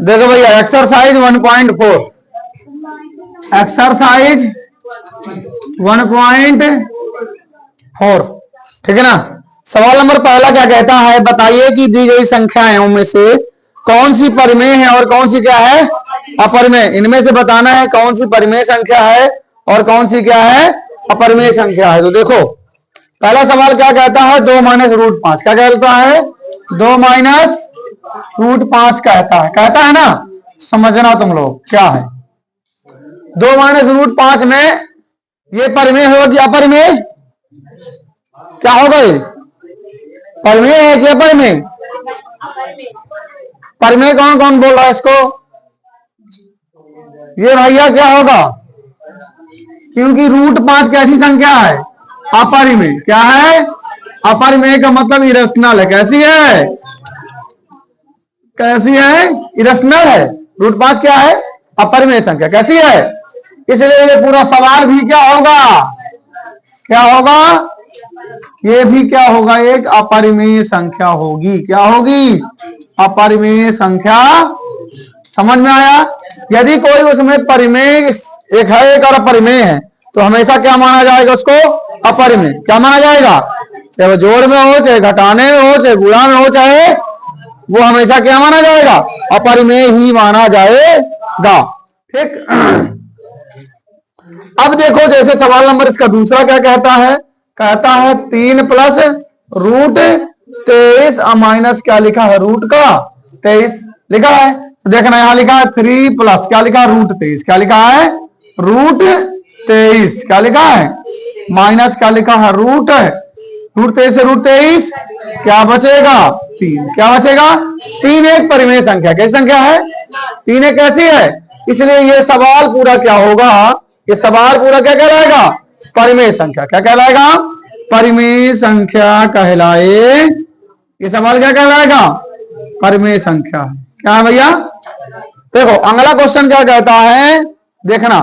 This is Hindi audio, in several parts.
देखो भैया एक्सरसाइज 1.4, एक्सरसाइज 1.4, ठीक है ना। सवाल नंबर पहला क्या कहता है, बताइए कि दी गई संख्याओं में से कौन सी परिमेय है और कौन सी क्या है अपरिमेय। इनमें से बताना है कौन सी परिमेय संख्या है और कौन सी क्या है अपरिमेय संख्या है। तो देखो पहला सवाल क्या कहता है, 2 माइनस रूट 5। क्या कहता है, 2 माइनस रूट 5 कहता है ना। समझना तुम लोग क्या है, 2 माइनस रूट 5 में ये परिमेय होगी अपरिमेय, क्या होगा ये परिमेय है कि अपरिमेय। परिमेय कौन कौन बोल रहा है इसको, ये भैया क्या होगा, क्योंकि रूट 5 कैसी संख्या है अपरिमेय। क्या है अपरिमेय का मतलब इरेशनल है। कैसी है, कैसी है इरेशनल है। रूट 5 क्या है अपरिमेय संख्या, कैसी है। इसलिए ये पूरा सवाल भी क्या होगा, क्या होगा, ये भी क्या होगा, एक अपरिमेय संख्या होगी। क्या होगी अपरिमेय संख्या। समझ में आया। यदि कोई उसमें परिमेय एक है एक और अपरिमेय है तो हमेशा क्या माना जाएगा उसको अपरिमेय। क्या माना जाएगा, चाहे जोड़ में हो, चाहे घटाने में हो, चाहे गुणा में हो, चाहे वो हमेशा क्या माना जाएगा अपरिमेय ही माना जाएगा। ठीक। अब देखो जैसे सवाल नंबर इसका दूसरा क्या कहता है, कहता है 3 प्लस रूट 23 माइनस क्या लिखा है रूट का 23 लिखा है। तो देखना यहां लिखा है 3 प्लस क्या लिखा है रूट 23, क्या लिखा है रूट 23, क्या लिखा है माइनस क्या लिखा है रूट 23 से रूट 23 क्या बचेगा 3, क्या बचेगा 3 एक परिमेय संख्या। कैसी संख्या है 3 एक कैसी है। इसलिए ये सवाल पूरा क्या होगा, ये सवाल पूरा क्या कहलाएगा परिमेय संख्या। क्या कहलाएगा परिमेय संख्या कहलाए। ये सवाल क्या कहलाएगा परिमेय संख्या। क्या है भैया। देखो अगला क्वेश्चन क्या कहता है, देखना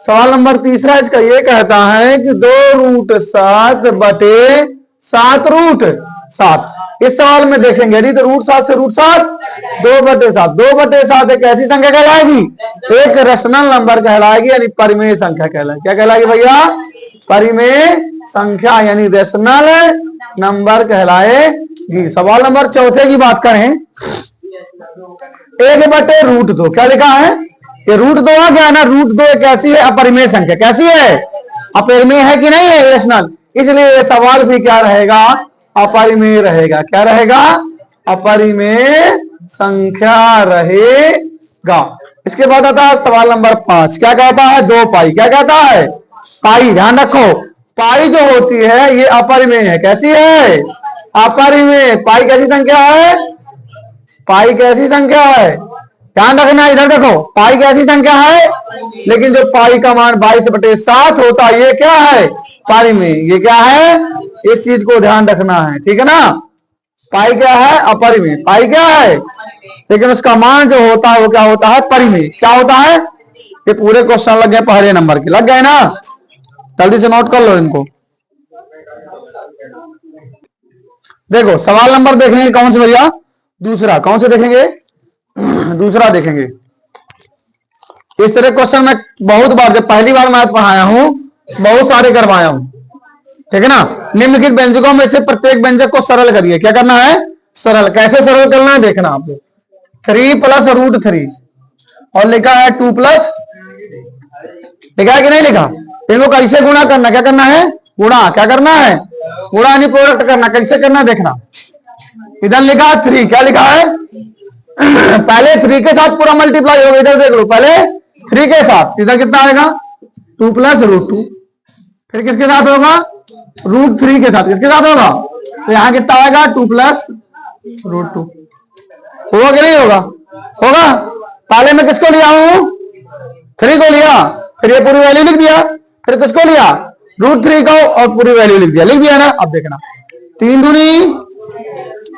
सवाल नंबर तीसरा इसका ये कहता है कि 2 रूट 7 बटे 7 रूट 7। इस सवाल में देखेंगे यदि तो रूट 7 से रूट 7 2 बटे 7, 2 बटे 7 एक ऐसी संख्या कहलाएगी, एक रेशनल नंबर कहलाएगी यानी परिमेय संख्या कहलाएगी। क्या कहलाएगी भैया परिमेय संख्या यानी रेशनल नंबर कहलाएगी। सवाल नंबर चौथे की बात करें, 1 बटे रूट 2 क्या लिखा है, ये रूट 2 आ गया ना। रूट 2 एक ऐसी है अपरिमेय संख्या। कैसी है अपरिमेय है कि नहीं है रेशनल। इसलिए ये सवाल भी क्या रहेगा अपरिमेय रहेगा। क्या रहेगा अपरिमेय संख्या रहेगा। इसके बाद आता है सवाल नंबर 5। क्या कहता है 2 पाई। क्या कहता है पाई। ध्यान रखो पाई जो होती है ये अपरिमेय है। कैसी है अपरिमेय। पाई कैसी संख्या है, पाई कैसी संख्या है, ध्यान रखना। इधर देखो पाई कैसी संख्या है, लेकिन जो पाई का मान 22/7 होता है ये क्या है परिमेय। ये क्या है, इस चीज को ध्यान रखना है, ठीक है ना। पाई क्या है अपरिमेय, पाई क्या है, लेकिन उसका मान जो होता है वो क्या होता है परिमेय। क्या होता है, ये पूरे क्वेश्चन लग गए पहले नंबर के, लग गए ना। जल्दी से नोट कर लो इनको। देखो सवाल नंबर देखेंगे कौन से भैया, दूसरा। कौन से देखेंगे, दूसरा देखेंगे। इस तरह क्वेश्चन मैं बहुत बार, जब पहली बार मैथ पढ़ाया हूं बहुत सारे करवाया हूं, ठीक है ना। निम्नलिखित व्यंजकों में से प्रत्येक व्यंजक को सरल करिए। क्या करना है सरल। कैसे सरल करना है देखना आप लोग। 3 प्लस रूट 3 और लिखा है 2 प्लस, लिखा है कि नहीं लिखा। इनको कैसे गुणा करना, क्या करना है गुणा। क्या करना है गुणा यानी प्रोडक्ट करना। कैसे करना देखना। इधर लिखा है 3, क्या लिखा है पहले 3 के साथ पूरा मल्टीप्लाई होगा। इधर देख लो पहले 3 के साथ, इधर कितना आएगा 2 प्लस रूट 2। फिर किसके साथ होगा रूट 3 के साथ, किसके साथ होगा, तो यहां कितना आएगा 2 प्लस रूट 2। होगा कि नहीं होगा, होगा। पहले मैं किसको लिया हूं 3 को लिया, फिर ये पूरी वैल्यू लिख दिया, फिर किसको लिया रूट 3 को और पूरी वैल्यू लिख दिया, लिख दिया ना। अब देखना 3 दूनी,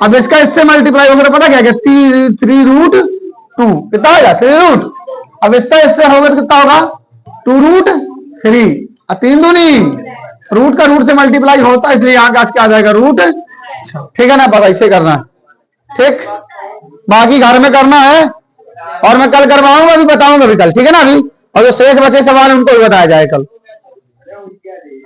अब इसका इससे मल्टीप्लाई होगा पता क्या 3 रूट 2 कितना आएगा 3 रूट। अब इससे होगा तो कितना होगा 2 रूट 3 और 3 दूनी रूट का रूट से मल्टीप्लाई होता है, इसलिए यहां का आ जाएगा रूट। ठीक है ना, बस ऐसे करना है, ठीक। बाकी घर में करना है और मैं कल करवाऊंगा, अभी बताऊंगा अभी कल, ठीक है ना। अभी और जो शेष बचे सवाल उनको भी बताया जाए कल।